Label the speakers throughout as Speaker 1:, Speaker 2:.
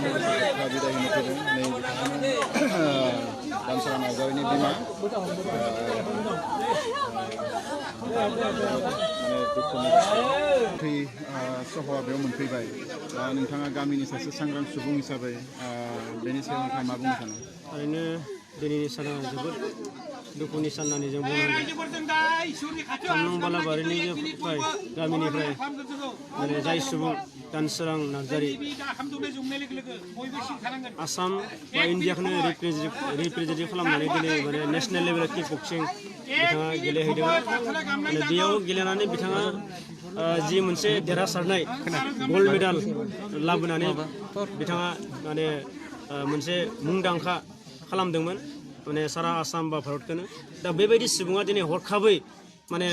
Speaker 1: बिदाय होनो फैदों नै दानसोरां नार्जारिनि बिमा माने दुखुनि थै सह'आ बेयाव मोनफैबाय नोंथाङा गामिनि सासे सांग्रां सुबुं हिसाबै बेनि सायाव नोंथाङा मा बुंनो सानो?
Speaker 2: ओरैनो दिनैनि साना जोबोद दुखुनि सान होननानै जों बुंनांगोन। सानदुं बालाबारिनि गामिनिफ्राय माने जाय सुबुं दानसोरां नार्जारि आसाम बा इन्डियाखौनो रिप्रेजेन्ट खालामनानै दिनै माने नेसनेल लेभेल किक बक्सिं बिथाङा गेलेहैदों। माने बेयाव गेलेनानै बिथाङा जि मोनसे देरहासारनाय गल्ड मेडाल लाबोनानै बिथाङा माने मोनसे मुंदांखा खालामदोंमोन माने सारा आसाम बा भारतखौनो। दा बेबायदि सुबुङा दिनै हरखाबै माने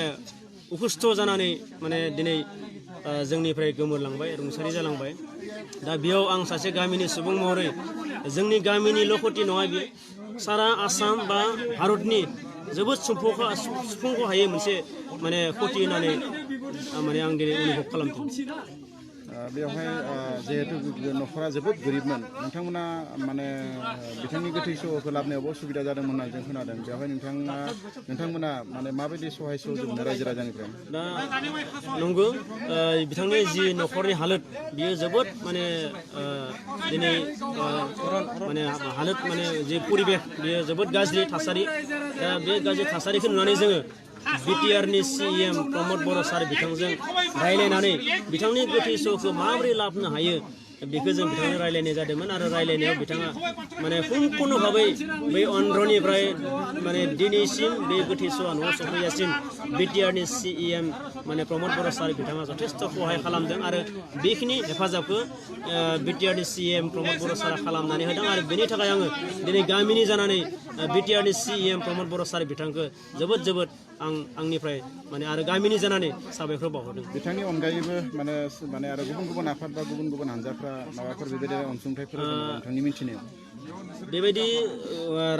Speaker 2: उखुस्थ' जानानै माने दिनै जोंनिफ्राय गोमोरलांबाय रुंसारि जालांबाय। दा बेयाव आं सासे गामिनि सुबुं महरै जोंनि गामिनिल' खथि नङा बियो सारा आसाम बा भारतनि जोबोद सुफुंख' हायै मोनसे माने खथि होननानै माने आं दिनै अनुभब खालामदों।
Speaker 1: बेवहाय जिहेतु न'खरा जोबोद गोरिबमोन नोंथांमोना माने बिथांनि गोथै सह'खौ लाबोनायावबो उसुबिदा जादोंमोन होनना जों खोनादों। बेवहाय नोंथांमोना माने माबायदि सहाय सह'जोबनो रायजो राजानिफ्राय?
Speaker 2: दा नंगौ बिथांनि जि न'खरनि हालोद बियो जोबोद माने दिनै माने हालोद माने जि परिबेक बियो जोबोद गाज्रि थासारि। दा बे गाज्रि थासारिखौ नुनानै जोङो बिटिआरनि CM प्रमद बर' सार बिथांजों रायलायनानै बिथांनि गोथै सह'खौ माबोरै लाबोनो हायो बेखौ जों बिथांनो रायलायनाय जादोंमोन। आरो रायलायनायाव बिथाङा माने सम्पुर्ण भाबै बै अन्ध्रनिफ्राय माने दिनैसिम बे गोथै सह'आ न'आव सफैजासिम बिटिआरनि CM माने प्रमद बर' सार बिथाङा जथेस्थ' सहाय खालामदों। आरो बेखिनि हेफाजाबखौ बिटिआरनि CM प्रमद बर' सारा खालामनानै होदों। आरो बेनि थाखाय आङो दिनै गामिनि जानानै बिटिआरनि CM प्रमद बर' सार बिथांखौ जोबोद आंनिफ्राय माने आरो गामिनि जानानै साबायखर बावहरदों।
Speaker 1: बिथांनि अनगायैबो माने आरो गुबुन आफाद बा गुबुन हानजाफ्रा माबाफोर बेबायदि अनसुंथाइफोर नोंथांनि मिथिनायाव?
Speaker 2: बेबायदि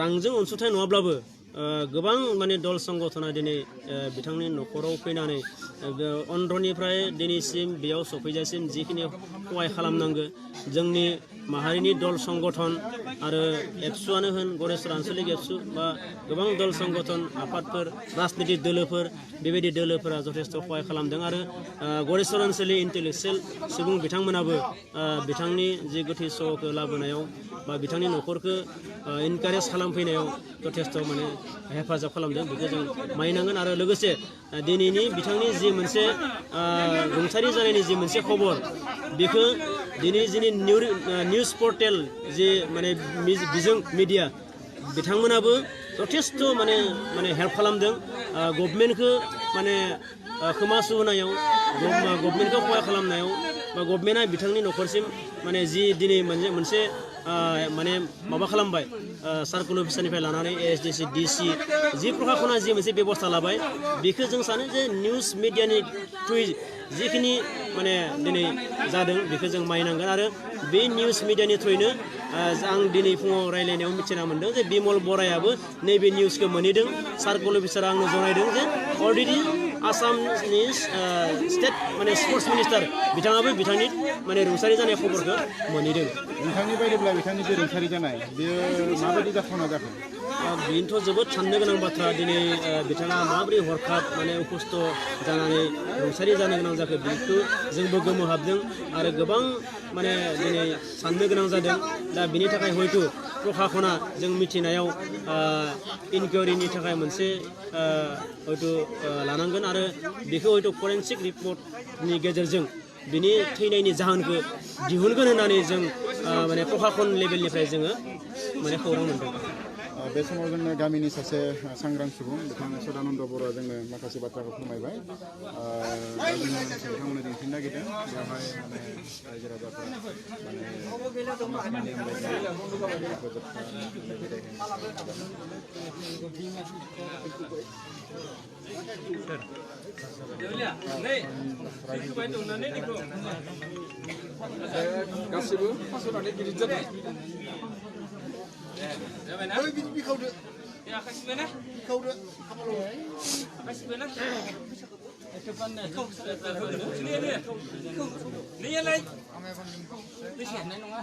Speaker 2: रांजों अनसुंथाइ नङाब्लाबो गोबां माने दल संगठना दिनै बिथांनि न'खराव फैनानै अन्ध्रनिफ्राय दिनैसिम बेयाव सफैजासिम जिखिनि सहाय खालामनांगौ जोंनि माहारिनि दल संगठन आरो एबसुआनो होन गरेस्वर आन्सलिक एबसु बा गोबां दल संगठन आफादफोर राजनितिक दोलोफोर बेबायदि दोलोफोरा जथेस्थ' सहाय खालामदों। आरो गरेस्वर ओनसोलनि इन्टेलेक्सुयेल सुबुं बिथांमोनाबो बिथांनि जि गोथै सह'खौ लाबोनायाव बा बिथांनि न'खरखौ इनकारेज खालामफैनायाव जथेस्थ' माने हेफाजाब खालामदों बेखौ जों मानिनांगोन। आरो लोगोसे दिनैनि बिथांनि जि मोनसे रुंसारि जानायनि जि मोनसे खबर बेखौ दिनै जोंनि निउज पर्टेल जि माने बिजों मिडिया बिथांमोनाबो जथेस्थ' माने हेल्प खालामदों गभर्नमेन्टखौ माने खोमासु होनायाव गभर्नमेन्टखौ सहाय खालामनायाव बा गभर्नमेन्टआ बिथांनि न'खरसिम माने जि दिनै मोनसे माने माबा खालामबाय सार्कोल अफिसारनिफ्राय लानानै ASDC DC जि प्रशासना जि मोनसे बेबस्था लाबाय बेखौ जों सानो जे निउज मिडियानि थ्रुयै जिखिनि माने दिनै जादों बेखौ जों मानिनांगोन। आरो बे निउज मिडियानि थ्रुयैनो आं दिनै फुङाव रायलायनायाव मिथिना मोन्दों जे बिमल बरायाबो नैबे निउजखौ मोनहैदों। सार्कोल अफिसारा आंनो जनायदों जे अलरेडि आसामनि स्टेट माने स्पर्ट्स मिनिस्टार बिथाङाबो बिथांनि माने रुंसारि जानाय खबरखौ मोनहैदों।
Speaker 1: नोंथांनि बायदिब्ला बिथांनि जे रुंसारि जानाय बेयो माबायदि जाथावना जाखो?
Speaker 2: बेनोथ' जोबोद साननो गोनां बाथ्रा। दिनै बिथाङा माबोरै हरखाब माने उखुस्थ' जानानै रुंसारि जानो गोनां जाखो बेखौ जोंबो गोमोहाबदों आरो गोबां माने दिनै साननो गोनां जादों। दा बिनि थाखाय हयथ' प्रशासना जों मिथिनायाव इनकुवारिनि थाखाय मोनसे हयथ' लानांगोन आरो बेखौ हयथ' फरेनसिक रिपर्टनि गेजेरजों बिनि थैनायनि जाहोनखौ दिहुनगोन होननानै जों माने प्रशासन लेभेलनिफ्राय जोङो माने खौरां मोनदों।
Speaker 1: बे समाव जोंनो गामिनि सासे सांग्रां सुबुं बिथां सदानन्द बर'आ जोंनो माखासे बाथ्राखौ फोरमायबाय। दा जोङो नोंथांमोननो दिन्थिनो नागिरदों बेवहाय माने रायजो राजाफोरा माने
Speaker 3: गासिबो फासनानै गिदिर जाबाय नङा